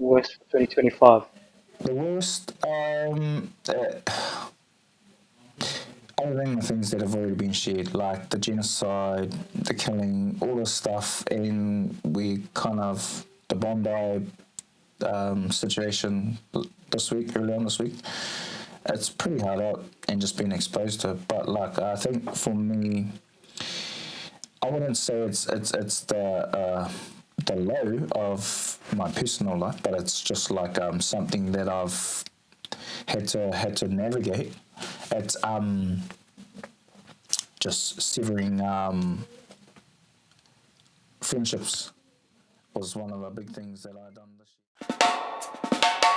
worst for 2025? The worst, other than the things that have already been shared, like the genocide, the killing, all this stuff, and we kind of the Bondi situation early on this week. It's pretty hard out and just being exposed to it. But like I think for me, I wouldn't say it's the low of my personal life, but it's just like something that I've had to navigate. It's just severing friendships was one of the big things that I done this year.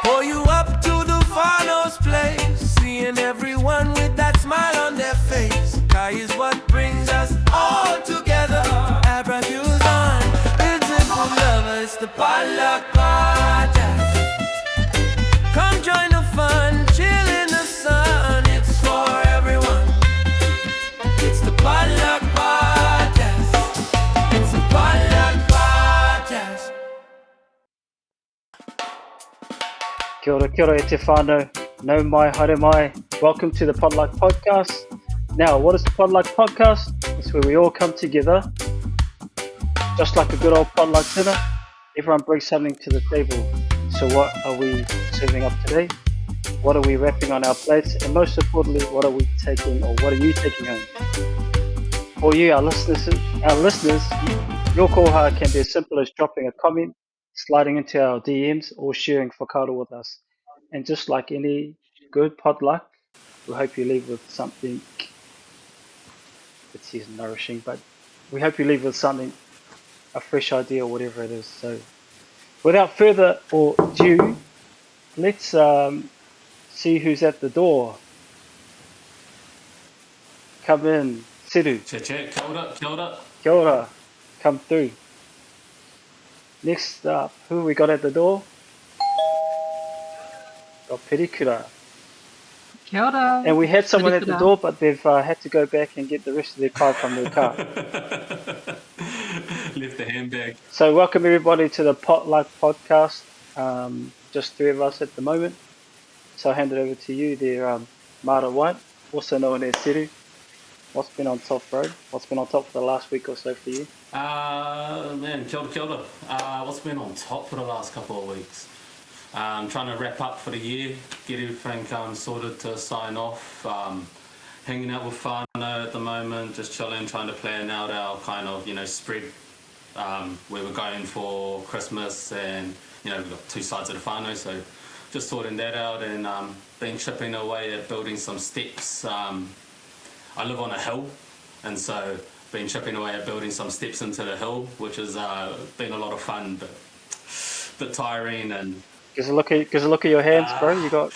Pull you up to the finals place, seeing everyone with that smile on their face. Sky is what brings us all together. Abra fuse on, beautiful lovers, the potluck podcast. Come join the fun, chill in the sun. It's for everyone. It's the potluck podcast. It's the potluck podcast. Kia ora e te whānau, nau mai, haere mai. Welcome to the Potluck Podcast. Now, what is the Potluck Podcast? It's where we all come together, just like a good old potluck dinner. Everyone brings something to the table. So what are we serving up today? What are we wrapping on our plates? And most importantly, what are we taking, or what are you taking home? For you, our listeners, your koha can be as simple as dropping a comment, sliding into our DMs, or sharing whakaaro with us. And just like any good potluck, we hope you leave with something, it says nourishing, but we hope you leave with something, a fresh idea or whatever it is. So without further ado, let's see who's at the door. Come in, Siru. Che, kia ora, kia ora. Kia ora, come through. Next up, who we got at the door? Got Perikura. Kia ora. And we had someone at the Perikura. door, but they've had to go back and get the rest of their car from their car. Left the handbag. So welcome everybody to the Potluck Podcast. Just three of us at the moment. So I'll hand it over to you there, Mara White, also known as Siru. What's been on top, bro? What's been on top for the last week or so for you? Man, kia ora. What's been on top for the last couple of weeks? Trying to wrap up for the year, get everything sorted to sign off. Hanging out with whānau at the moment, just chilling, trying to plan out our kind of, spread where we're going for Christmas, and, we've got two sides of the whānau, so just sorting that out and been chipping away at building some steps. I live on a hill, and so been chipping away at building some steps into the hill, which has been a lot of fun, but a bit tiring. And Because look at your hands, bro. You got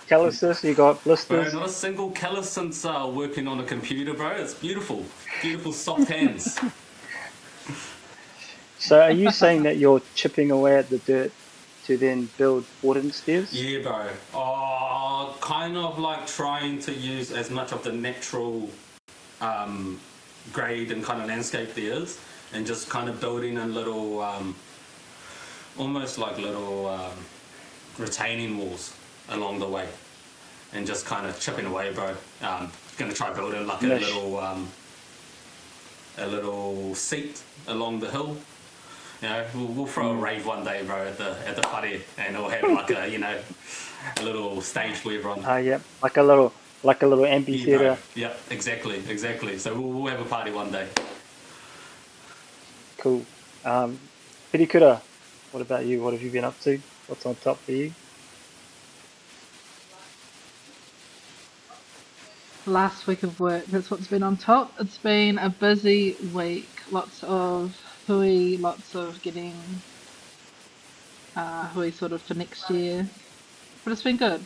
calluses, you got blisters. bro, not a single callus since working on a computer, bro. It's beautiful, beautiful soft hands. So are you saying that you're chipping away at the dirt to then build wooden stairs? Yeah, bro. Kind of like trying to use as much of the natural grade and kind of landscape there is, and just kind of building in little, almost like little retaining walls along the way, and just kind of chipping away, bro. Gonna try building like a little seat along the hill. We'll throw a rave one day, bro, at the whare, and we'll have like a little stage for everyone. Yeah, like a little amphitheater. Yeah, exactly. So we'll have a party one day. Cool. Perikura, what about you? What have you been up to? What's on top for you? Last week of work, that's what's been on top. It's been a busy week. Lots of hui, lots of getting hui sorted for next year. But it's been good.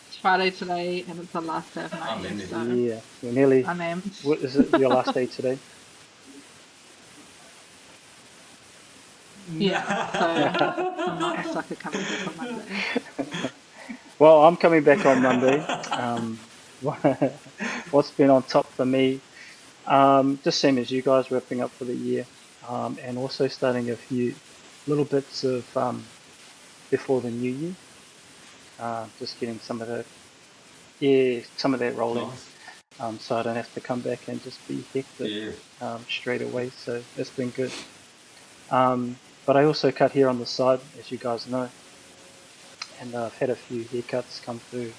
It's Friday today, and it's the last day of May. So Yeah, we're nearly. I'm amped. What is it? Your last day today? Yeah, so I'm not a sucker coming back on Monday. Well, I'm coming back on Monday. What's been on top for me? Just same as you guys, wrapping up for the year, and also starting a few little bits of before the new year. Just getting some of that rolling, Nice. so I don't have to come back and just be hectic Yeah. straight away. So that's been good. But I also cut here on the side, as you guys know, and I've had a few haircuts come through.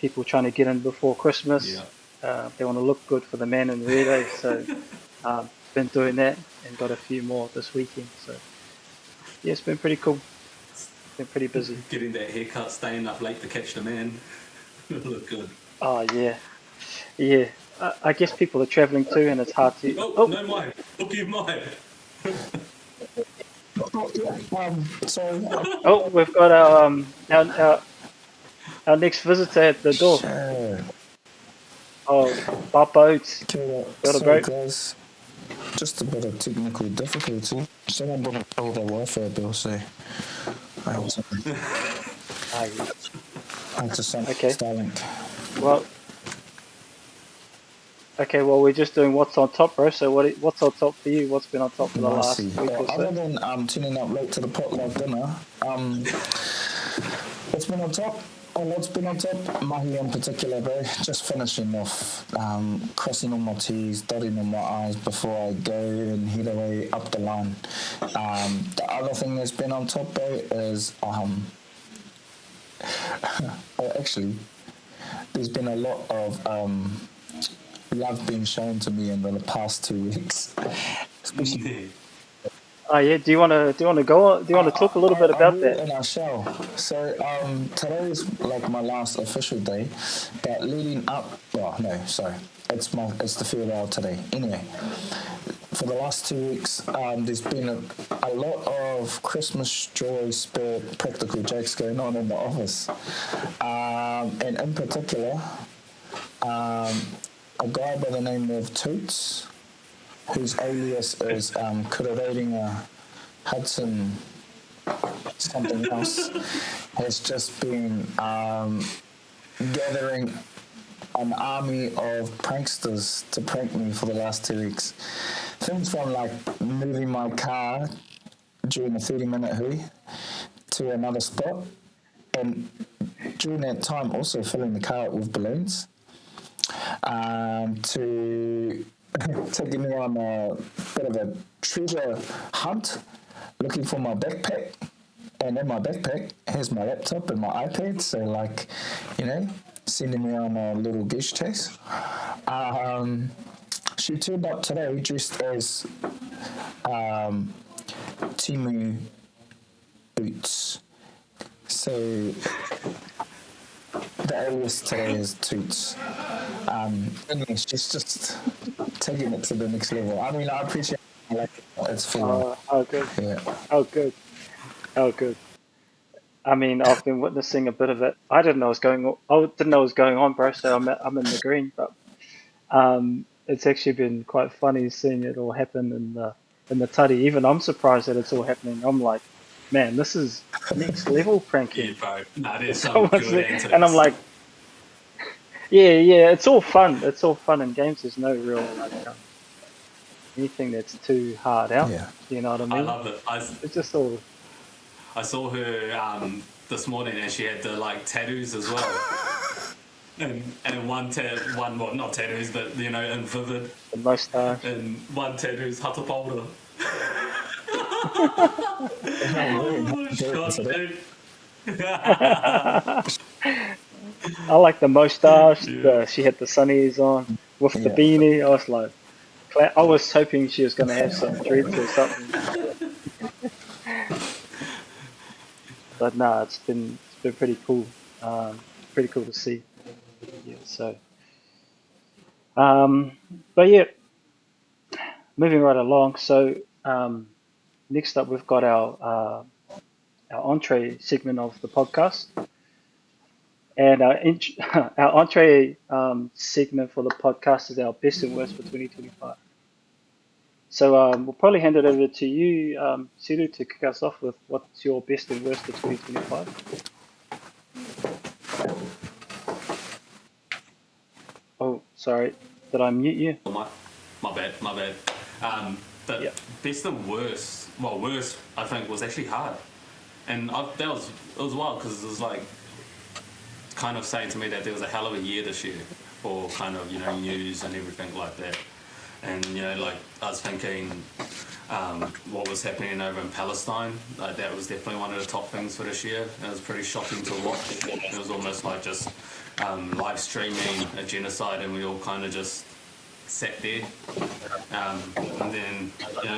People trying to get in before Christmas. Yeah. They want to look good for the man in red, eh? So been doing that and got a few more this weekend. So yeah, it's been pretty cool. Been pretty busy. Getting that haircut, staying up late to catch the man. Look good. Oh yeah, yeah. I guess people are traveling too, and it's hard to. Oh, no, mine. Look, you mine. Sorry. Oh, we've got our next visitor at the door. Sure. Oh, Papa-UTZ. Got a Sorry, break? guys. Just a bit of technical difficulty. Someone didn't pay the Wi-Fi bill, so I had to, Ah, yeah. send Okay. Starlink. Well, okay. Well, we're just doing what's on top, bro. So what's on top for you? What's been on top for the last Nicely. week or Well, other so? than tuning up late to the potluck dinner, what's been on top? Oh, what's been on top? Mahi in particular, bro. Just finishing off, crossing all my T's, dotting all my I's before I go and head away up the line. The other thing that's been on top, bro, is actually, there's been a lot of love being shown to me in the past 2 weeks, especially. Oh yeah. Do you want to go on? Do you want to talk a little bit about that? And I shall. So today is like my last official day, but leading up. Well, no, sorry. It's the farewell today. Anyway, for the last 2 weeks, there's been a lot of Christmas joy, spirit, practical jokes going on in the office, and in particular, a guy by the name of TemUTZ, whose alias is creating a Hudson something else, has just been gathering an army of pranksters to prank me for the last 2 weeks. Things from like moving my car during a 30-minute hui to another spot, and during that time also filling the car up with balloons, to taking me on a bit of a treasure hunt, looking for my backpack. And in my backpack has my laptop and my iPad, so like, sending me on a little goose chase. She turned up today dressed as TemUTZ. So the alias today is TemUTZ. Anyway, she's just taking it to the next level. I mean, I appreciate it. Like, it's full. Oh, good. Yeah. Oh, good. Oh, good. I mean, I've been witnessing a bit of it. I didn't know what was going on. I didn't know what was going on, bro. So I'm in the green, but it's actually been quite funny seeing it all happen in the tuddy. Even I'm surprised that it's all happening. I'm like, man, this is next level pranking. Yeah, bro. Nah, there's some good antics. And I'm like, yeah, it's all fun. It's all fun in games. There's no real like anything that's too hard out. Yeah. You know what I mean? I love it. It's just all. I saw her this morning, and she had the like tattoos as well. and one well, not tattoos, but in vivid. The moustache. And one tattoo's Hatapolda. I like the moustache. Yeah. She had the sunnies on with the beanie. I was like, I was hoping she was going to have some dreads or something. But nah, it's been pretty cool. Pretty cool to see. Yeah. So, but yeah, moving right along. So next up, we've got our entree segment of the podcast. And our entree segment for the podcast is our best and worst for 2025. So we'll probably hand it over to you, Siru, to kick us off with what's your best and worst for 2025. Oh, sorry. Did I mute you? My bad. But best and worst, worst I think was actually hard. and it was wild because it was like kind of saying to me that there was a hell of a year this year for kind of, news and everything like that. And, like I was thinking what was happening over in Palestine, like that was definitely one of the top things for this year. It was pretty shocking to watch. It was almost like just live streaming a genocide, and we all kind of just sat there. And then,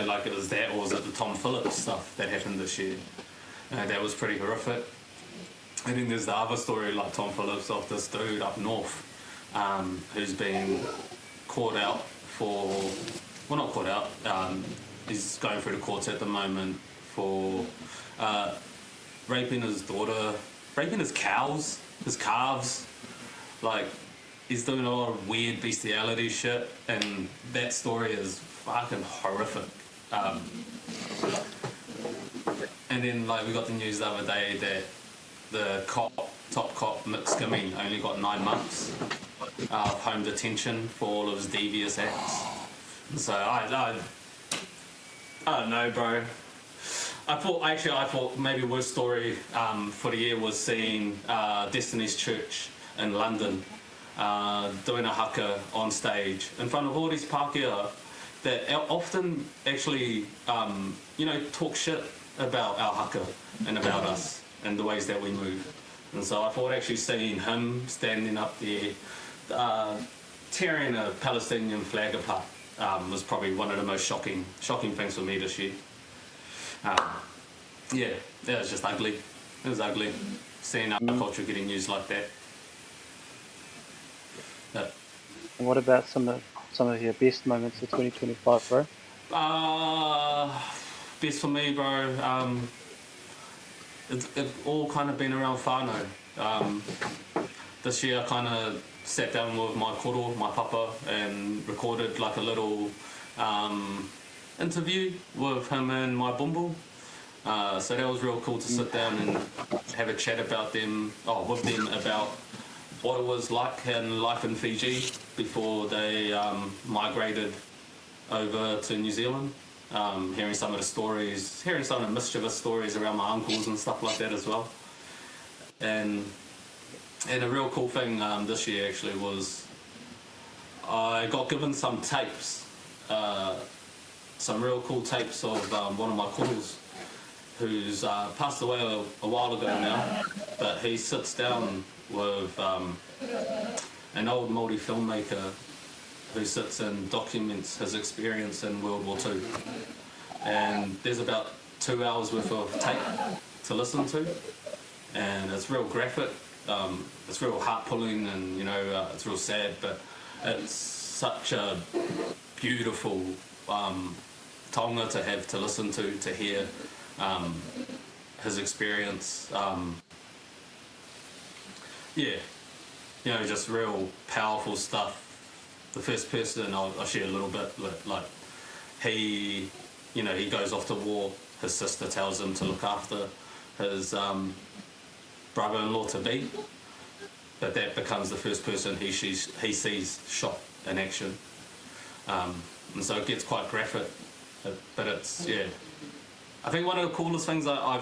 like it was that, or was it the Tom Phillips stuff that happened this year? That was pretty horrific. And then there's the other story, like Tom Phillips, of this dude up north who's been caught out for, well, not caught out, he's going through the courts at the moment for raping his daughter, raping his cows, his calves. Like, he's doing a lot of weird bestiality shit, and that story is fucking horrific. And then, like, we got the news the other day that the top cop, Mick Skimming, only got 9 months of home detention for all of his devious acts. So I don't know, bro. I thought maybe worst story for the year was seeing Destiny's Church in London doing a haka on stage in front of all these Pākehā that often actually, talk shit about our haka and about us and the ways that we move. And so I thought actually seeing him standing up there tearing a Palestinian flag apart was probably one of the most shocking things for me this year. Yeah, it was just ugly. It was ugly seeing our culture getting used like that. And what about some of your best moments of 2025, bro? Best for me, bro. It's all kind of been around whānau. This year I kind of sat down with my koro, my papa, and recorded like a little interview with him and my bumble. So that was real cool to sit down and have a chat with them about what it was like in life in Fiji before they migrated over to New Zealand. Hearing some of the stories, hearing some of the mischievous stories around my uncles and stuff like that as well. And a real cool thing this year actually was I got given some tapes, some real cool tapes of one of my koros who's passed away a while ago now, but he sits down with an old Māori filmmaker who sits and documents his experience in World War II. And there's about 2 hours worth of tape to listen to, and it's real graphic, it's real heart-pulling, and it's real sad, but it's such a beautiful taonga to have to listen to hear his experience. Just real powerful stuff. The first person I'll share a little bit, like he goes off to war. His sister tells him to look after his brother-in-law to be, but that becomes the first person he sees shot in action, and so it gets quite graphic. But it's I think one of the coolest things I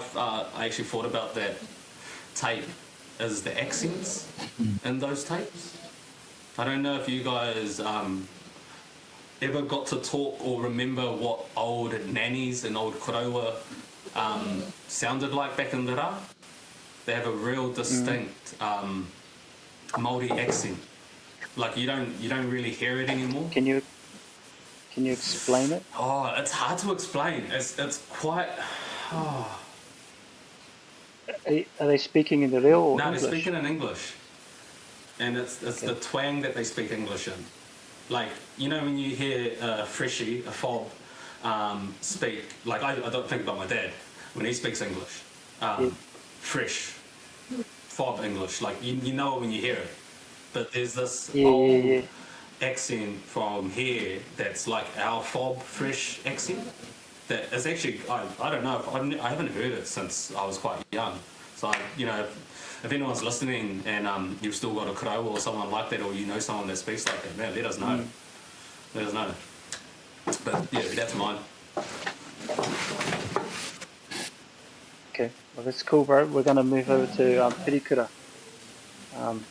actually thought about that tape is the accents in those tapes. I don't know if you guys ever got to talk or remember what old nannies and old krew sounded like back in the rā. They have a real distinct Māori accent. Like you don't really hear it anymore. Can you explain it? Oh, it's hard to explain. It's quite. Oh. Are they speaking in the real or No, English? they're speaking in English, and it's the twang that they speak English in. Like when you hear a freshie, a fob, speak. Like I don't think about my dad when he speaks English. Fresh, fob English. Like you know it when you hear it. But there's this old accent from here that's like our fob fresh accent. That is actually I don't know. I haven't heard it since I was quite young. So if anyone's listening and you've still got a krew or someone like that, or someone that speaks like that, man, let us know. Let us know. But yeah, that's mine. Okay, well that's cool, bro. We're gonna move over to Pirikura. Um,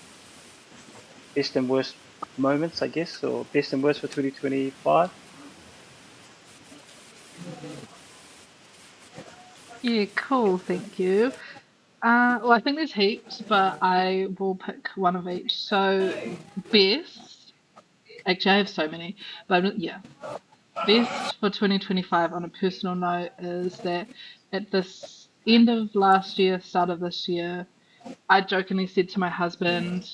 best and worst moments, I guess, or best and worst for 2025. Yeah, cool. Thank you. Well, I think there's heaps, but I will pick one of each. So, best. Actually, I have so many, but yeah, best for 2025 on a personal note is that at this end of last year, start of this year, I jokingly said to my husband,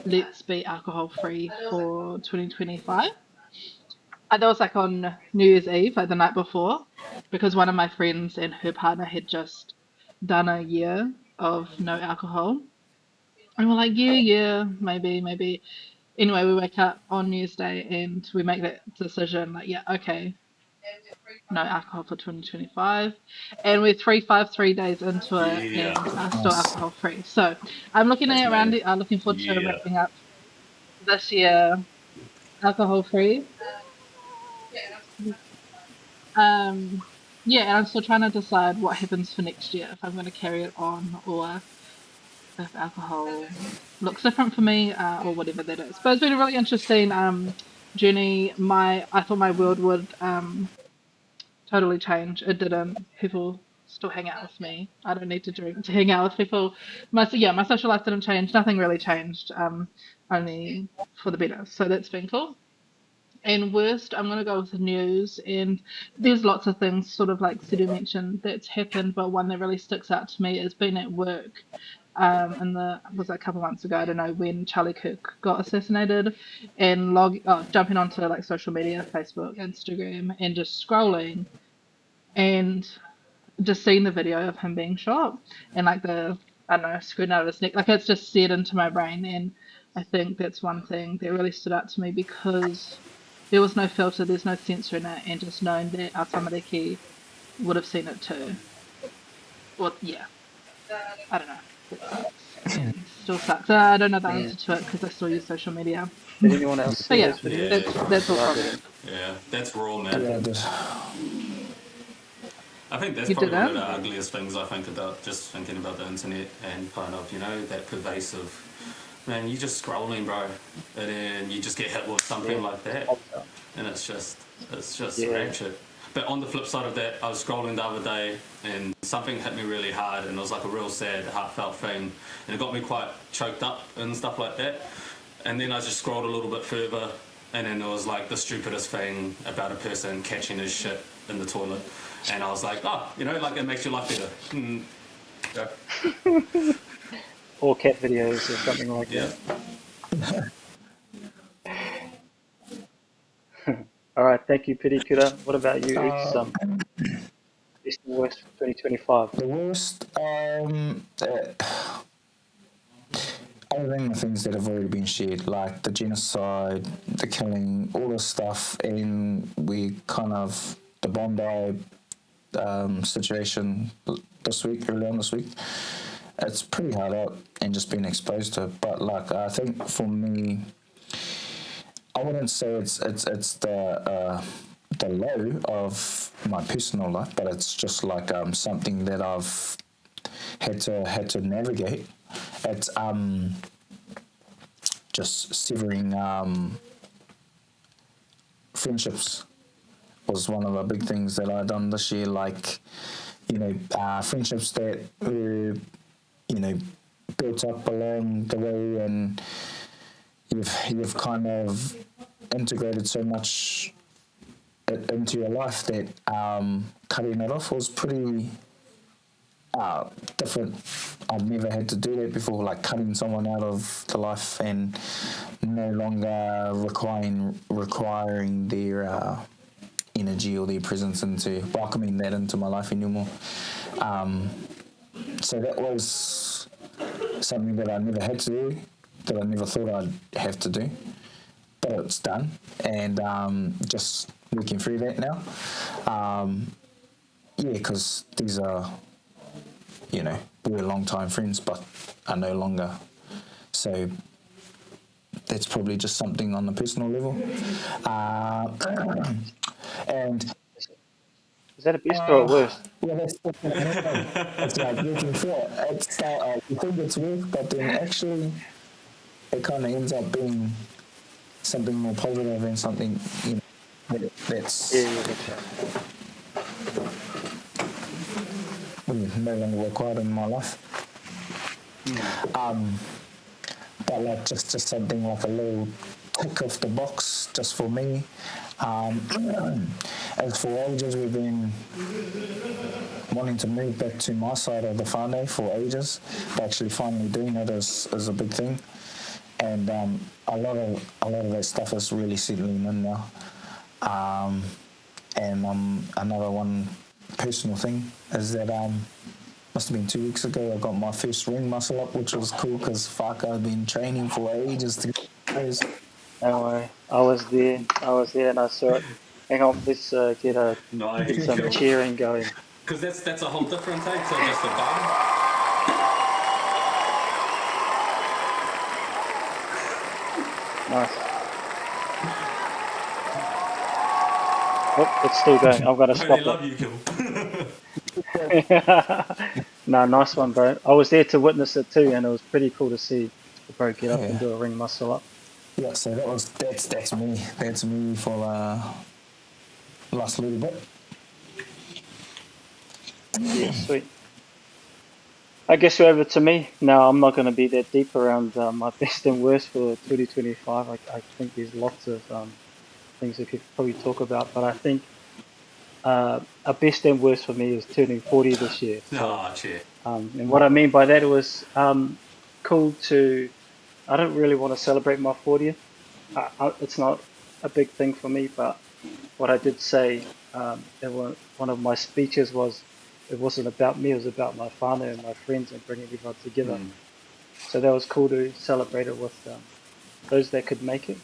let's be alcohol free for 2025. That was like on New Year's Eve, like the night before, because one of my friends and her partner had just done a year of no alcohol. And we're like, yeah, yeah, maybe, maybe. Anyway, we wake up on New Year's Day and we make that decision, like, yeah, okay, no alcohol for 2025. And we're 353 days into it Yeah, and are still Nice. alcohol free. So I'm looking that's at me. around it, looking forward to Yeah. wrapping up this year alcohol free. Um, yeah, and I'm still trying to decide what happens for next year, if I'm going to carry it on or if alcohol looks different for me, or whatever that is. But it's been a really interesting journey. I thought my world would totally change. It didn't. People still hang out with me. I don't need to drink to hang out with people. My social life didn't change. Nothing really changed. Only for the better. So that's been cool. And worst, I'm going to go with the news. And there's lots of things, sort of like Sidu mentioned, that's happened. But one that really sticks out to me is being at work. And was a couple months ago, I don't know, when Charlie Kirk got assassinated, and jumping onto like social media, Facebook, Instagram, and just scrolling and just seeing the video of him being shot and like I don't know, screwing out of his neck, like it's just seared into my brain. And I think that's one thing that really stood out to me because there was no filter, there's no censor in it, and just knowing that our tamariki would have seen it too. Well, yeah, I don't know. It sucks and still sucks. I don't know the Mm. answer to it because I still use social media. Did anyone else But see yeah, those videos? Yeah. that's all Because I from didn't. me. Yeah. That's raw, man. Yeah, just I think that's You probably one of didn't? the ugliest things I think about just thinking about the internet and kind of, that pervasive. Man, you just scrolling, bro, and then you just get hit with something Yeah. like that, Popped up. and it's just Yeah. ratchet. But on the flip side of that, I was scrolling the other day and something hit me really hard, and it was like a real sad, heartfelt thing, and it got me quite choked up and stuff like that. And then I just scrolled a little bit further, and then there was like the stupidest thing about a person catching his shit in the toilet, and I was like, oh, like it makes your life better. Yeah. Or cat videos or something like Yeah. that. All right, thank you, Pirikura. What about you, Eats? uh, Best and worst for 2025. the worst. Other than the things that have already been shared, like the genocide, the killing, all this stuff, and we kind of the Bondi situation early on this week. It's pretty hard out and just being exposed to it. But like I think for me, I wouldn't say it's the low of my personal life, but it's just like something that I've had to navigate. It's just severing friendships was one of the big things that I done this year. Like, friendships that were, built up along the way, and you've kind of integrated so much into your life that cutting it off was pretty different. I've never had to do that before, like cutting someone out of the life and no longer requiring their energy or their presence into welcoming that into my life anymore. So that was something that I never had to do, that I never thought I'd have to do, but it's done, and just working through that now. Because these are, we're long-time friends, but are no longer. So that's probably just something on the personal level. And Is that a best or a worst? Yeah, that's what I mean. It's like looking for it's you think it's work, but then actually it kind of ends up being something more positive and something that's Yeah, that's right. no longer required in my life. But like just something like a little tick off the box just for me. As for ages, we've been wanting to move back to my side of the whānau for ages. But actually finally doing it is a big thing. And a lot of that stuff is really settling in now. And another one personal thing is that must have been 2 weeks ago I got my first ring muscle up, which was cool because fuck, I've been training for ages to get those. Don't worry. I was there and I saw it. Hang on, let's get Nice. some cheering going. Because that's a whole different take to just a bar. Nice. Oh, it's still going. I've got to They stop love it. you, Kill. No, nice one, bro. I was there to witness it too, and it was pretty cool to see the bro get up Yeah. and do a ring muscle up. Yeah, so that's me. That's me for last little bit. Yeah, sweet. I guess you're over to me. Now, I'm not going to be that deep around my best and worst for 2025. I think there's lots of things we could probably talk about, but I think a best and worst for me is turning 40 this year. So, Oh, cheer. and what I mean by that was cool to. I don't really want to celebrate my 40th. It's not a big thing for me, but what I did say in one of my speeches was it wasn't about me, it was about my whānau and my friends and bringing everyone together. So that was cool to celebrate it with those that could make it.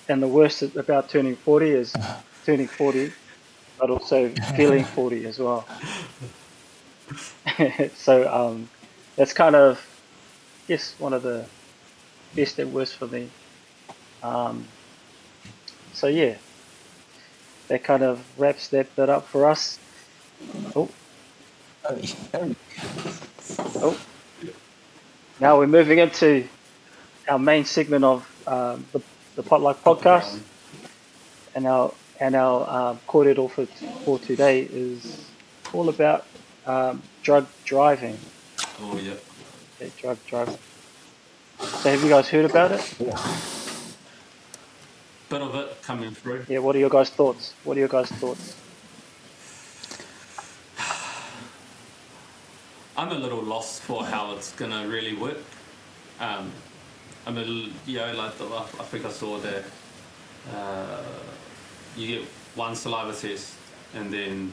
And the worst about turning 40 is turning 40, but also feeling 40 as well. So that's kind of, yes, one of the best and worst for me. So yeah, that kind of wraps that bit up for us. Oh, now we're moving into our main segment of the Potluck podcast, and our kōrero for today is all about drug driving. Oh, yeah. Okay, drug driving. So have you guys heard about it? Bit of it coming through. Yeah. What are your guys' thoughts? I'm a little lost for how it's gonna really work. I'm a little, like I think I saw that you get one saliva test, and then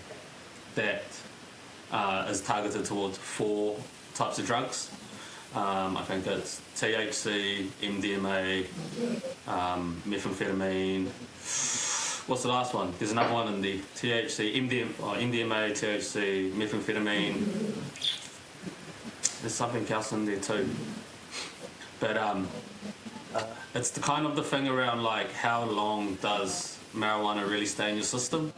that is targeted towards 4 types of drugs. I think it's THC, MDMA, methamphetamine. What's the last one? There's another one in the THC, MDMA, THC, methamphetamine. There's something else in there too. But it's the kind of the thing around like how long does marijuana really stay in your system?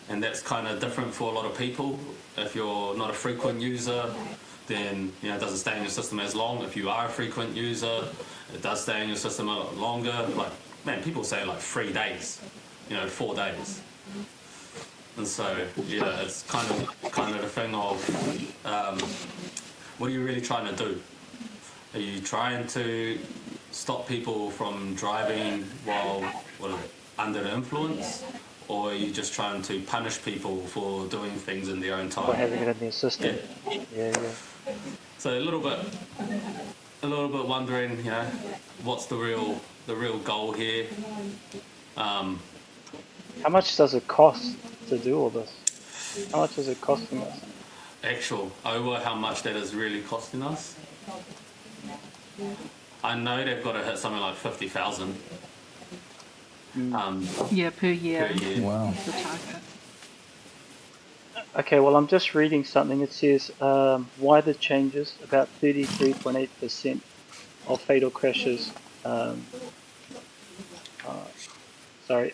And that's kind of different for a lot of people. If you're not a frequent user, then it doesn't stay in your system as long. If you are a frequent user, it does stay in your system a lot longer. Like, man, people say like 3 days, 4 days. And so, it's kind of the thing of what are you really trying to do? Are you trying to stop people from driving while under the influence? Or are you just trying to punish people for doing things in their own time? For having it in their system. Yeah. So a little bit wondering, what's the real goal here? How much does it cost to do all this? How much is it costing us? Over how much that is really costing us? I know they've got to hit something like 50,000. Yeah, per year. Wow. The target. Okay, well, I'm just reading something. It says, why the changes? About 33.8% of fatal crashes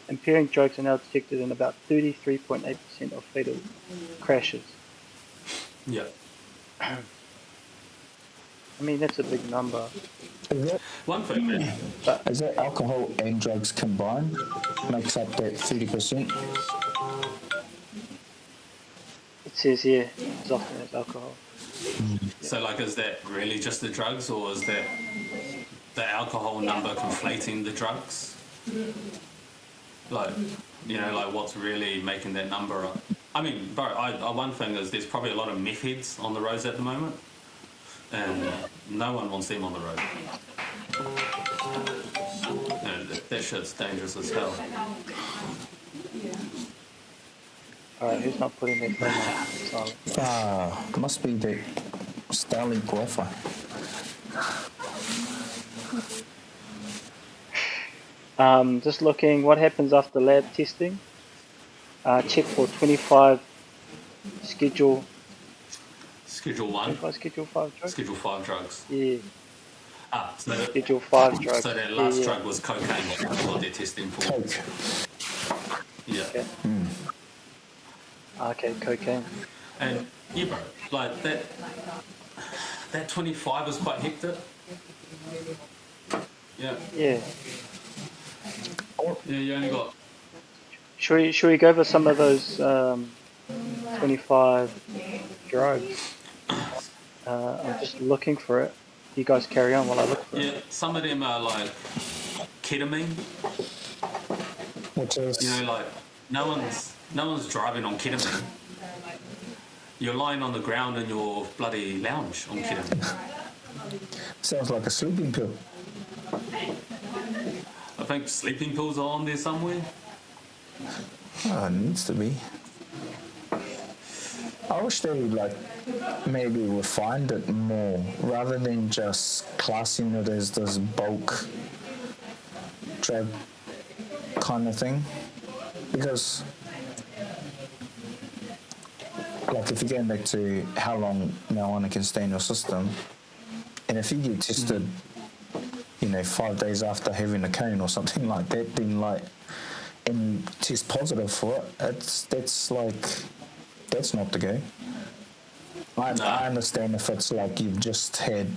impairing drugs are now detected in about 33.8% of fatal crashes. Yeah. I mean, that's a big number. One thing, Is that alcohol and drugs combined makes up that 30%? It says here as often as alcohol. so like, is that really just the drugs, or is that the alcohol number conflating the drugs? Like, like what's really making that number up? I mean, bro, one thing is there's probably a lot of meth heads on the roads at the moment, and no one wants them on the road. That shit's dangerous as hell. Alright, who's not putting their phone on silent? Must be the Starlink Wi-Fi. Just looking, what happens after lab testing? Check for 25 Schedule 1, 25 Schedule 5 drugs? Schedule 5 drugs. Yeah, So Schedule 5 drugs. so that last yeah. drug was cocaine, what they're testing for. Coke. Yeah. Okay. Okay, cocaine. And yeah, bro, like that 25 is quite hectic. Yeah. Yeah. Yeah, you only got. Should we go over some of those 25 drugs? I'm just looking for it. You guys carry on while I look for it. Yeah, some of them are like ketamine. Which is... Like no one's driving on ketamine. You're lying on the ground in your bloody lounge on ketamine. Sounds like a sleeping pill. I think sleeping pills are on there somewhere. Oh, it needs to be. I wish they maybe refined it more rather than just classing it as this bulk drug kind of thing. Because if you're going back to how long marijuana can stay in your system, and if you get tested 5 days after having a cane or something like that, then and test positive for it, that's not the go. I understand if it's like you've just had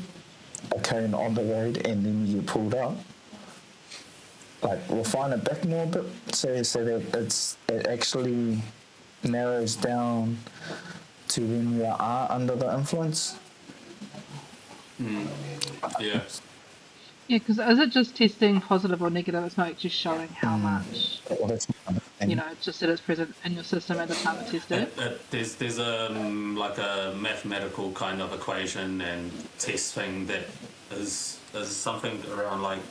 a cone on the road and then you get pulled out. Refine it back more a bit so that it actually narrows down to when you are under the influence. Yeah. Yeah, because is it just testing positive or negative? It's not actually showing how much. Well, that's It's just that it's present in your system at the time of testing. There's a mathematical kind of equation and test thing that is something around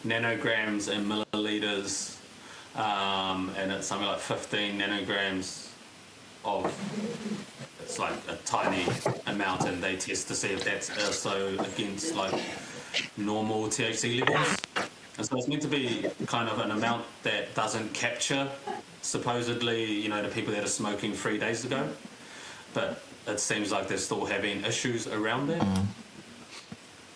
nanograms and milliliters, and it's something like 15 nanograms of. It's like a tiny amount, and they test to see if that's also against normal THC levels. And so it's meant to be kind of an amount that doesn't capture, supposedly, the people that are smoking 3 days ago. But it seems like they're still having issues around that.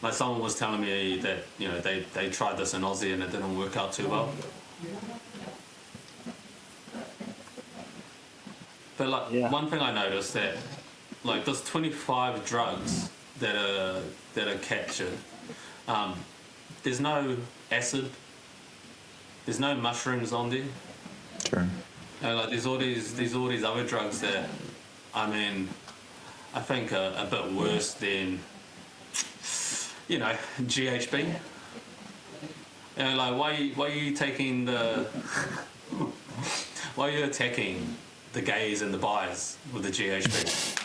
Like someone was telling me that, they tried this in Aussie and it didn't work out too well. But one thing I noticed that there's 25 drugs that are captured. There's no acid. There's no mushrooms on there. true. There's all these other drugs that, I think are a bit worse than, GHB. Why are you taking why are you attacking the gays and the bis with the GHB?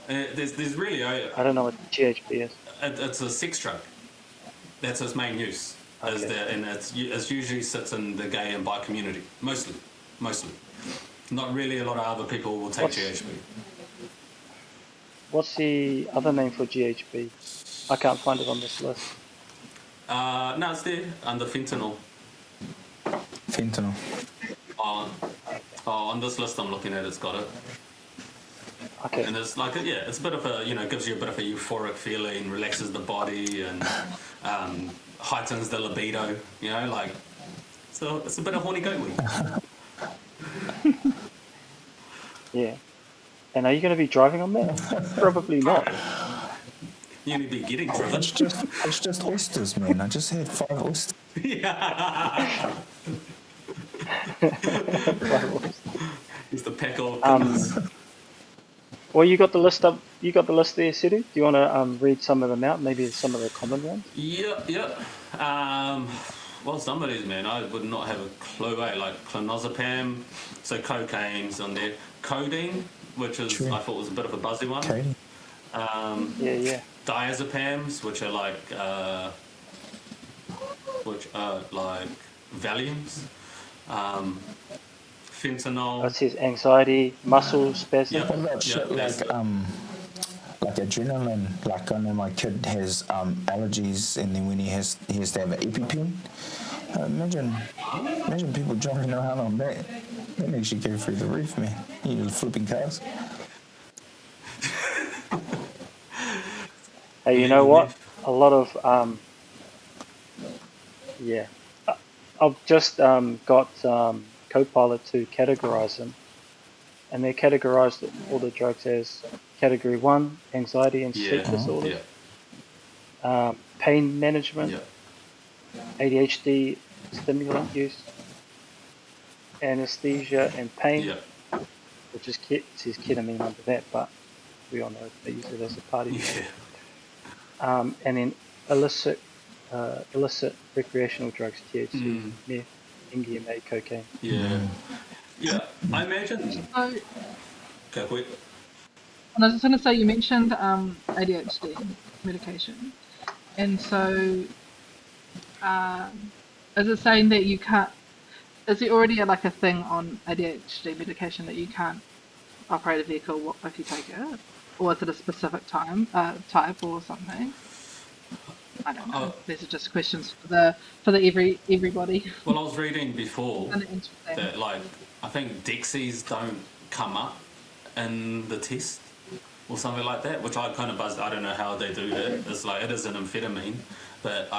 There's really I don't know what GHB is. it's a sex drug. That's its main use. Okay. And it usually sits in the gay and bi community. Mostly. Not really a lot of other people will take GHB. What's the other name for GHB? I can't find it on this list. No, it's there under fentanyl. Fentanyl. On this list I'm looking at, it's got it. Okay. And it's it's a bit of a, gives you a bit of a euphoric feeling, relaxes the body, and heightens the libido. So it's a bit of horny goat week. Yeah. And are you going to be driving on that? Probably not. You need to be getting driven. It's just oysters, man. I just had 5 oysters. It's the peck of goodness. Well, you got the list up. You got the list there, Sidu. Do you want to read some of them out? Maybe some of the common ones. Yeah. Well, some of these, man, I would not have a clue. Like clonazepam, so cocaine's on there. Codeine, which is True. I thought was a bit of a buzzy one. Okay. Yeah. Diazepams, which are like Valiums. Fentanyl. It says anxiety, muscle spasm. Yeah. What about shit that's like adrenaline? Like I know my kid has allergies, and then when he has to have an EpiPen. Imagine people driving around on that. That makes you go through the roof, man. You're flipping cars. Hey, you know what? A lot of I've just got Copilot to categorize them, and they categorized all the drugs as category 1, anxiety and sleep disorder, pain management, ADHD, stimulant use, anesthesia and pain, which is it says ketamine under that, but we all know they use it as a party. And then illicit recreational drugs, THC, meth, MDMA, cocaine. Yeah. I imagine. So, Go quick. and I was just going to say, you mentioned ADHD medication, and so is it saying that you can't? Is there already a thing on ADHD medication that you can't operate a vehicle if you take it, or is it a specific type or something? I don't know. These are just questions for the everybody. Well, I was reading before Kinda interesting. that I think Dexies don't come up in the test or something like that, which I kind of buzzed. I don't know how they do that. It's like it is an amphetamine, but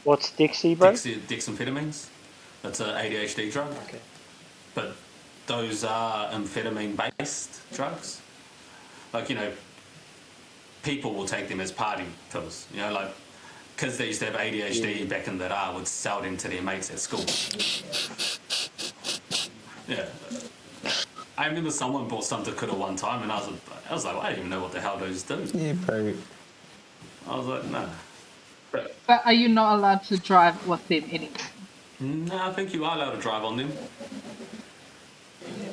What's Dixie, bro? Dexamphetamines. It's an ADHD drug. Okay. But those are amphetamine-based drugs. People will take them as party pills. Kids that used to have ADHD back in the day would sell them to their mates at school. Yeah. I remember someone bought some to Kuta one time, and I was like, I don't even know what the hell those do. Yeah, bro. I was like, no. But are you not allowed to drive with them anymore? No, I think you are allowed to drive on them.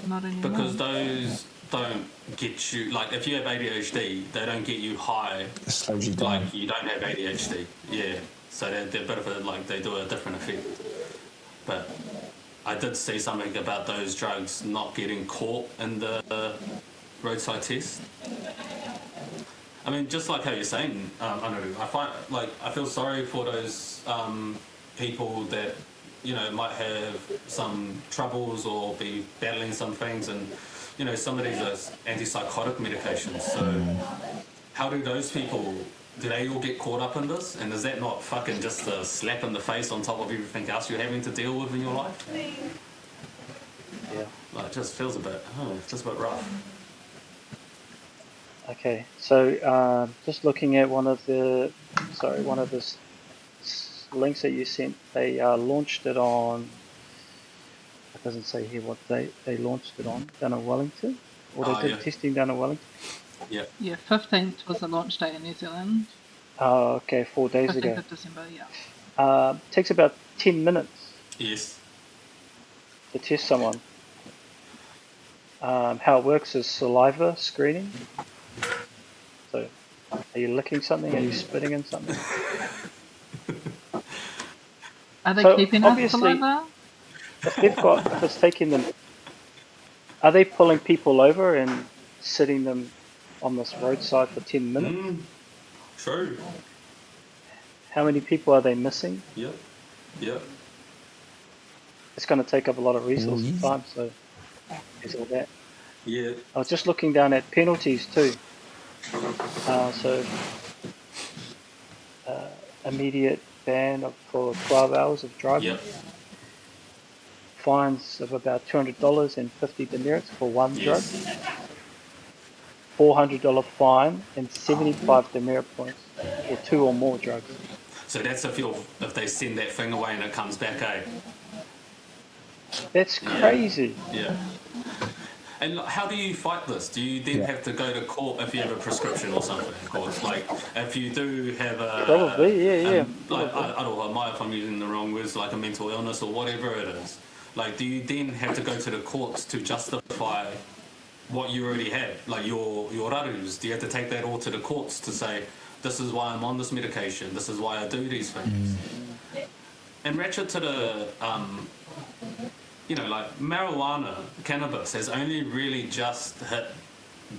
Not anymore. Because those don't get you, if you have ADHD, they don't get you high. It slows you down. You don't have ADHD. Yeah. So they're a bit of they do a different effect. But I did see something about those drugs not getting caught in the roadside test. I mean, just like how you're saying, I don't know, I feel sorry for those people that, might have some troubles or be battling some things, and, some of these are antipsychotic medications. So how do those people, do they all get caught up in this? And is that not fucking just a slap in the face on top of everything else you're having to deal with in your life? Yeah. It just feels a bit rough. Okay, so just looking at one of the links that you sent, they launched it on. It doesn't say here what they launched it on, down in Wellington, or they did testing down in Wellington. Yeah. Yeah, 15th was the launch date in New Zealand. Oh, okay, 4 days 15th ago. of December, yeah. Takes about 10 minutes Yes. to test someone. How it works is saliva screening. So, are you licking something? Are you spitting in something? Are they So, keeping us obviously- saliva? If it's taking them, are they pulling people over and sitting them on this roadside for 10 minutes? True. How many people are they missing? Yep. It's going to take up a lot of resource and yeah. time, so there's all that. Yeah. I was just looking down at penalties too. Immediate ban for 12 hours of driving. Yep. fines of about $200 and 50 demerits for one drug, Yes. $400 fine, and 75 demerit points for 2 or more drugs. So that's if they send that thing away and it comes back, eh? That's crazy. Yeah. And how do you fight this? Do you then have to go to court if you have a prescription or something? Or like if you do have a Probably, yeah. Like, I don't know if I'm using the wrong words, like a mental illness or whatever it is. Like, do you then have to go to the courts to justify what you already have, like your rarus? Do you have to take that all to the courts to say, this is why I'm on this medication, this is why I do these things? And ratchet to the like marijuana, cannabis has only really just hit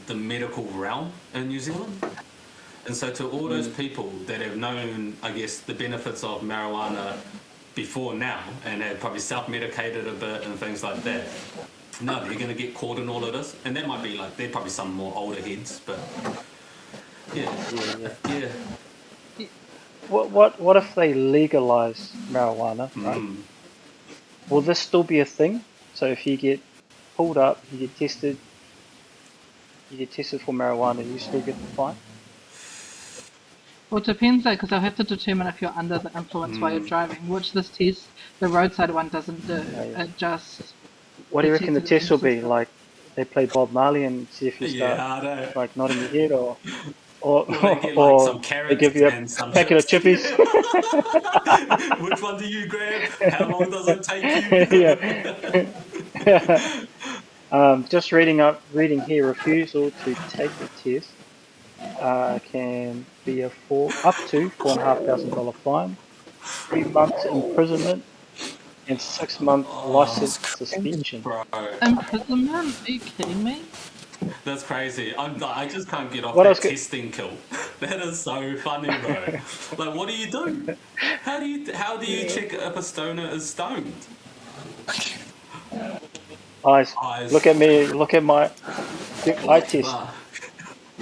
the medical realm in New Zealand. And so to all those people that have known, I guess, the benefits of marijuana before now and have probably self-medicated a bit and things like that, no, you're going to get caught in all of this. And that might be like, they're probably some more older heads, but yeah. What if they legalize marijuana, right? Will this still be a thing? So if you get pulled up, you get tested for marijuana, you still get the fine? Well, it depends, though, because I'll have to determine if you're under the influence while you're driving, which this test, the roadside one, doesn't do. It just... What do you reckon the test will be? Like, they play Bob Marley and see if you start like nodding your head, or they, or some they give you a packet of chippies. Which one do you grab? How long does it take you? Just reading here, refusal to take the test can be up to $4,500 fine, 3 months imprisonment, and 6 month license suspension. Bro, Imprisonment? Are you kidding me? that's crazy. I just can't get off that testing kill. That is so funny, bro. Like, what do you do? How do you check if a stoner is stoned? Eyes. Look at me. Look at my eye test.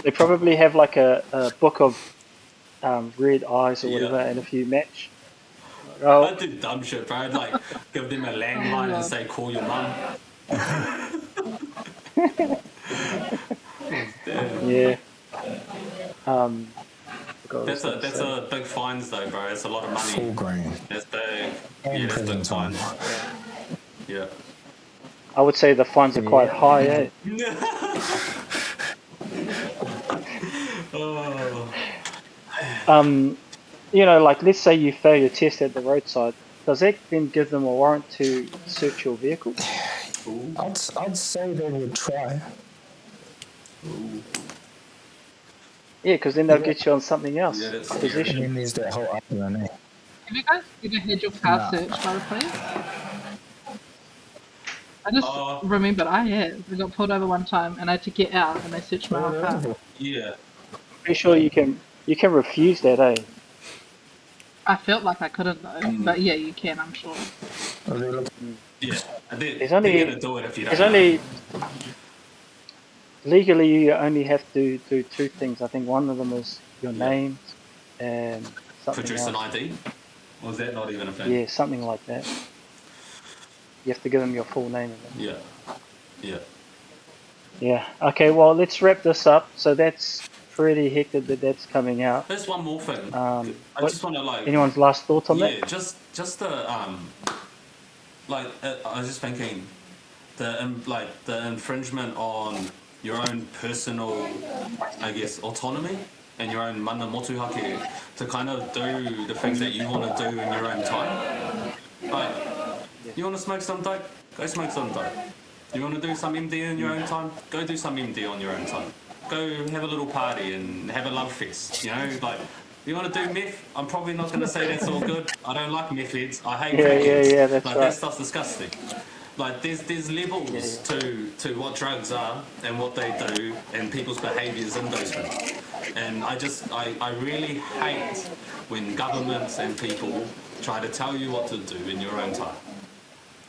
They probably have like a book of red eyes or whatever, and if you match. I'd do dumb shit, bro. I'd like give them a landline and say, call your mum. Yeah. That's a big fines though, bro. It's a lot of money. Full grain. That's big. Yeah, that's big fines. Yeah. I would say the fines are quite high, eh? Like let's say you fail your test at the roadside. Does that then give them a warrant to search your vehicle? I'd say they would try. Yeah, because then they'll get you on something else. Possession. Then there's that whole argument, eh? Have you guys ever had your car searched by the police? I just remembered I have. I got pulled over one time and I had to get out and they searched my whole car. Yeah. Pretty sure you can refuse that, eh? I felt like I couldn't though, but yeah, you can, I'm sure. Yeah. There's only legally you only have to do 2 things. I think one of them is your name and something produce else. an ID? Or is that not even a thing? Yeah, something like that. You have to give them your full name. Yeah. Yeah. Okay, well, let's wrap this up. So that's pretty hectic that's coming out. There's one more thing. I just want to anyone's last thoughts on that? Yeah, just the I was just thinking the infringement on your own personal, I guess, autonomy and your own mana motuhake to kind of do the things that you want to do in your own time. Like, you want to smoke some dope? Go smoke some dope. You want to do some MD in your own time? Go do some MD on your own time. Go have a little party and have a love fest, like, you want to do meth? I'm probably not going to say that's all good. I don't like meth heads. I hate crackheads. Yeah, that's right. That stuff's disgusting. Like, there's levels to what drugs are and what they do and people's behaviours in those things. And I really hate when governments and people try to tell you what to do in your own time.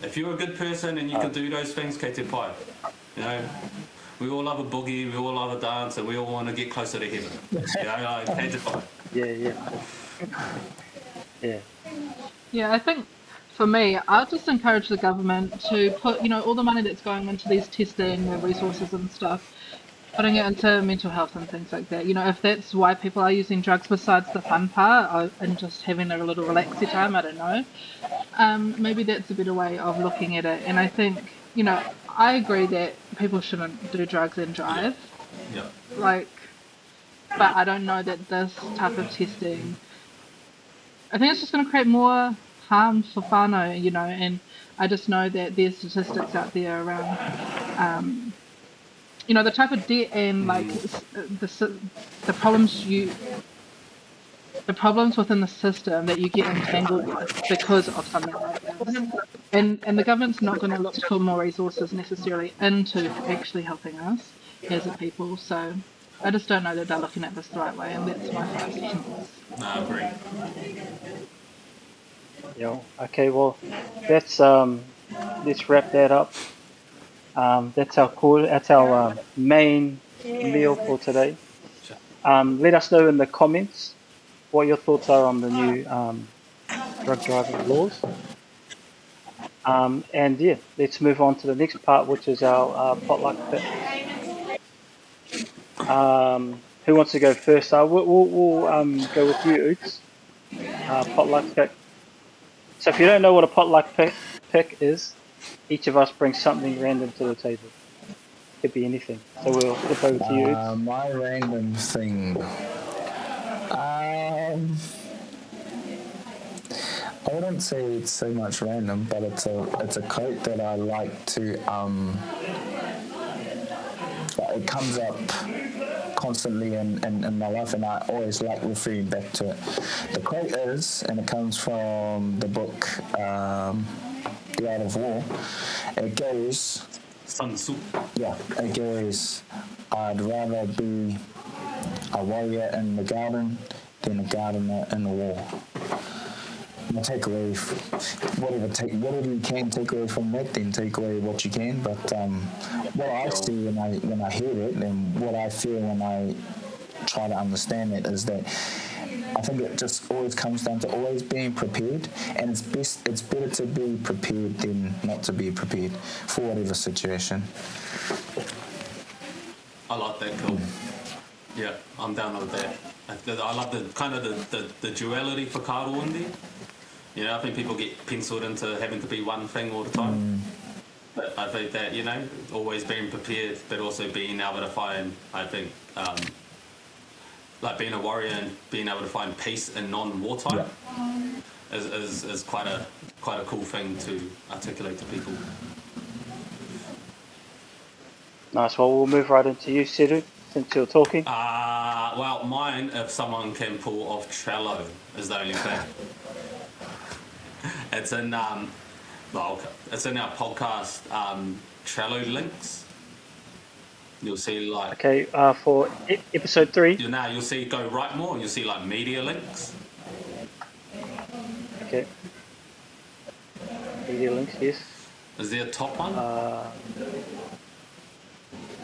If you're a good person and you can do those things, kei te pai. We all love a boogie, we all love a dance, and we all want to get closer to heaven. Kei te pai. Yeah. Yeah, I think for me, I'll just encourage the government to put, all the money that's going into these testing and resources and stuff, putting it into mental health and things like that. If that's why people are using drugs besides the fun part and just having a little relaxy time, I don't know. Maybe that's a better way of looking at it. And I think, I agree that people shouldn't do drugs and drive. Yeah. But I don't know that this type of testing, I think it's just going to create more harm for whānau, and I just know that there's statistics out there around, the type of debt and the problems within the system that you get entangled with because of something like this. And the government's not going to look to put more resources necessarily into actually helping us as a people. So I just don't know that they're looking at this the right way, and that's my first sense. No, I agree. Yeah. Okay. Well, let's wrap that up. That's our main meal for today. Let us know in the comments what your thoughts are on the new drug driving laws. And yeah, let's move on to the next part, which is our potluck pit. Who wants to go first? We'll go with you, UTZ. Potluck pick. So if you don't know what a potluck pick is, each of us brings something random to the table. Could be anything. So we'll flip over to you, UTZ. My random thing. I wouldn't say it's so much random, but it's a quote that I like to. It comes up constantly in my life, and I always like referring back to it. The quote is, and it comes from the book The Art of War. It goes. Sun Tzu. Yeah, it goes. I'd rather be a warrior in the garden than a gardener in the war. My takeaway, whatever you can take away from that, then take away what you can. But what I see when I hear it, and what I feel when I try to understand it, is that I think it just always comes down to always being prepared, and it's better to be prepared than not to be prepared for whatever situation. I like that, cool. Yeah, I'm down with that. I love the kind of the duality for karo in there. I think people get penciled into having to be one thing all the time. But I think that, always being prepared, but also being able to find, I think, like being a warrior and being able to find peace in non-wartime is quite a cool thing to articulate to people. Nice. Well, we'll move right into you, Seru, since you're talking. Well, mine, if someone can pull off Trello, is the only thing. It's in it's in our podcast Trello links. You'll see okay, for episode 3. You'll see go right more, and you'll see media links. Okay. Media links, yes. Is there a top one?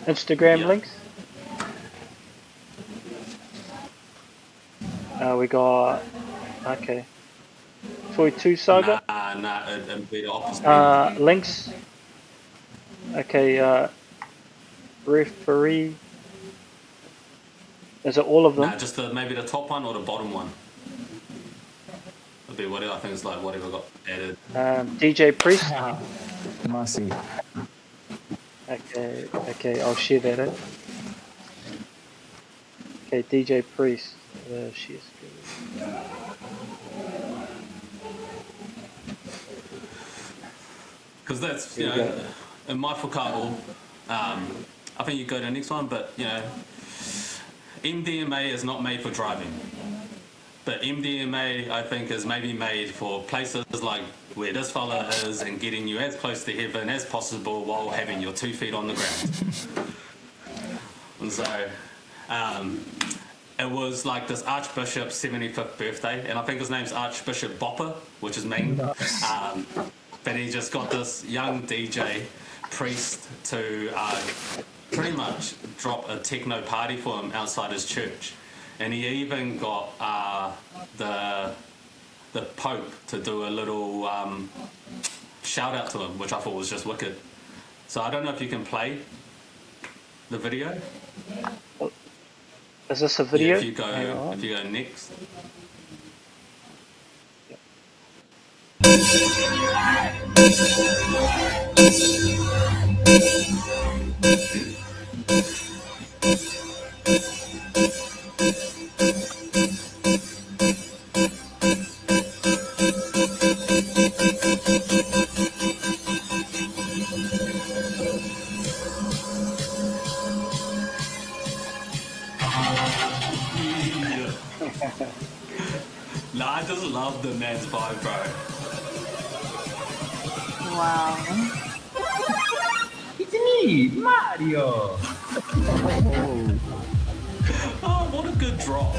Instagram links. We got Toy 2 Saga. It'd be the opposite. Links. Okay, referee. Is it all of them? Just maybe the top one or the bottom one. It'd be whatever. I think it's whatever got added. DJ Priest. Mercy. Okay, I'll share that in. Okay, DJ Priest. She's good. Because that's, in my whakaaro, I think you go to the next one, but, MDMA is not made for driving. But MDMA, I think, is maybe made for places like where this fella is and getting you as close to heaven as possible while having your 2 feet on the ground. And so, it was this Archbishop's 75th birthday, and I think his name's Archbishop Bopper, which is mean. But he just got this young DJ priest to pretty much drop a techno party for him outside his church. And he even got the Pope to do a little shout out to him, which I thought was just wicked. So I don't know if you can play the video. Is this a video? Yeah, if you go next. Nah, I just love the man's vibe, bro. Wow. It's me, Mario. Oh, what a good drop.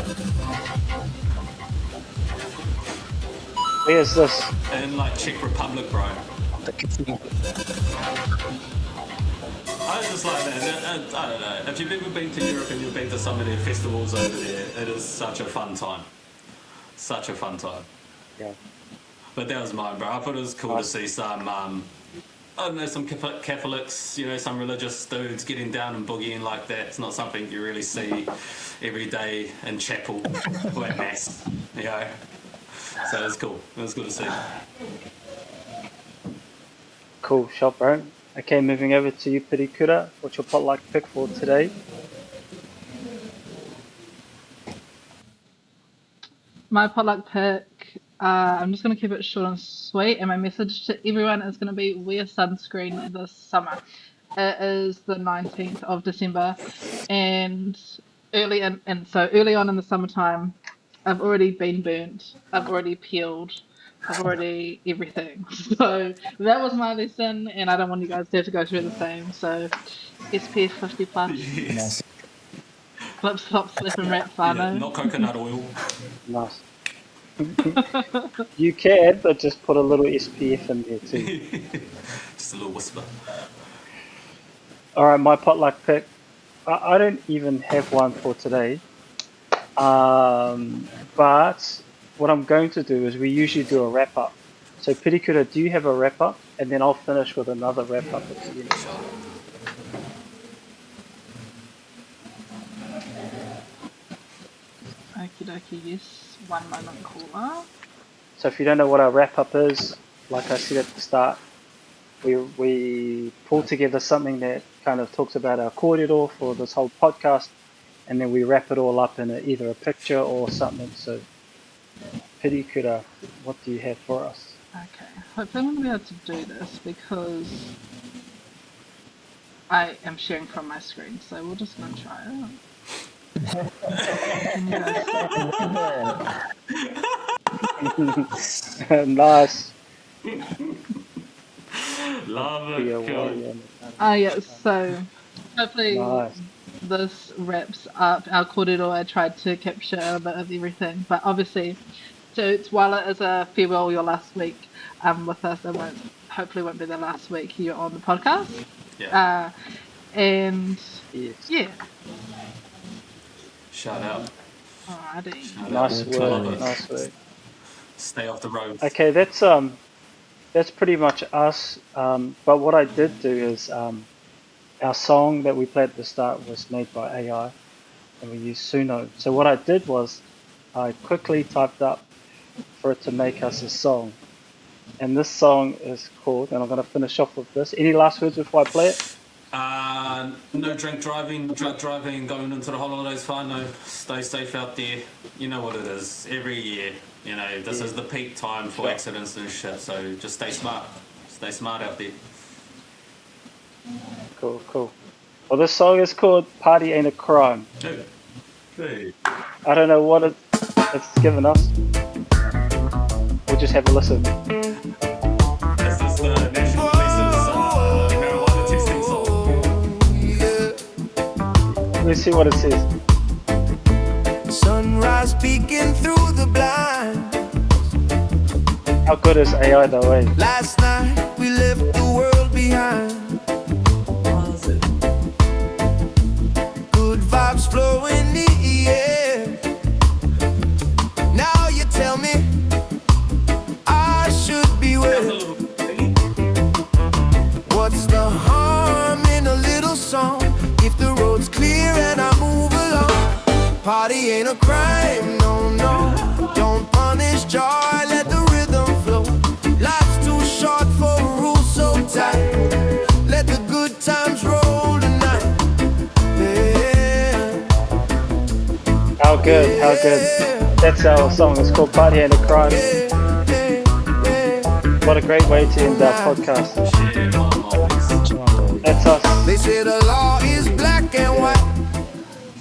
Where's this? In like Czech Republic, bro. I just like that. I don't know. If you've ever been to Europe and you've been to some of their festivals over there, it is such a fun time. Such a fun time. Yeah. But that was mine, bro. I thought it was cool to see some, I don't know, some Catholics, you know, some religious dudes getting down and boogieing like that. It's not something you really see every day in chapel or at mass, you know. So it was cool. It was good to see. Cool shot, bro. Okay, moving over to you, Pirikura. What's your potluck pick for today? My potluck pick, I'm just going to keep it short and sweet, and my message to everyone is going to be wear sunscreen this summer. It is the 19th of December, and early on in the summertime, I've already been burnt, I've already peeled, I've already everything. So that was my lesson, and I don't want you guys to have to go through the same. So SPF 50 plus, Yes. flip, flop, slip, and wrap, Yeah, whānau. not coconut oil. Nice. You can, but just put a little SPF in there too. Just a little whisper. Alright, my potluck pick. I don't even have one for today. But what I'm going to do is we usually do a wrap up. So Pirikura, do you have a wrap up? And then I'll finish with another wrap up at the end. Okie dokie, yes. One moment, caller. So if you don't know what our wrap up is, like I said at the start, we pull together something that kind of talks about our kōrero for this whole podcast, and then we wrap it all up in either a picture or something. So Pirikura, what do you have for us? Okay, hopefully I'm going to be able to do this because I am sharing from my screen, so we're just going to try it. Can you guys Nice. Love Be a it. Cool. warrior. yeah, so hopefully Nice. this wraps up our kōrero. I tried to capture a bit of everything, but obviously, so while it is a farewell your last week with us, it hopefully won't be the last week you're on the podcast. Yeah. And Yes. yeah, Shout out. alrighty. Shout Nice out. Love work. it. Nice work. Stay off the road. Okay, that's pretty much us. But what I did do is our song that we played at the start was made by AI, and we used Suno. So what I did was I quickly typed up for it to make us a song, and this song is called. And I'm going to finish off with this. Any last words before I play it? No drink driving, drug driving, going into the holidays, fine. No, stay safe out there. You know what it is. Every year, you know, this is the peak time for accidents and shit. So just stay smart. Stay smart out there. Cool, cool. Well, this song is called "Party Ain't a Crime." Hey. I don't know what it's given us. We'll just have a listen. This is the National Police's marijuana testing song. Let's see what it says. Sunrise peeking through the blinds. How good is AI though, eh? Last night we left the world behind. Good vibes flow in the air. Now you tell me Party ain't a crime, no, no. Don't punish joy, let the rhythm flow. Life's too short for rules so tight. Let the good times roll tonight. Yeah. How good, how good. That's our song. It's called Party and a Crime. What a great way to end our podcast. That's us. They say the law is black and white.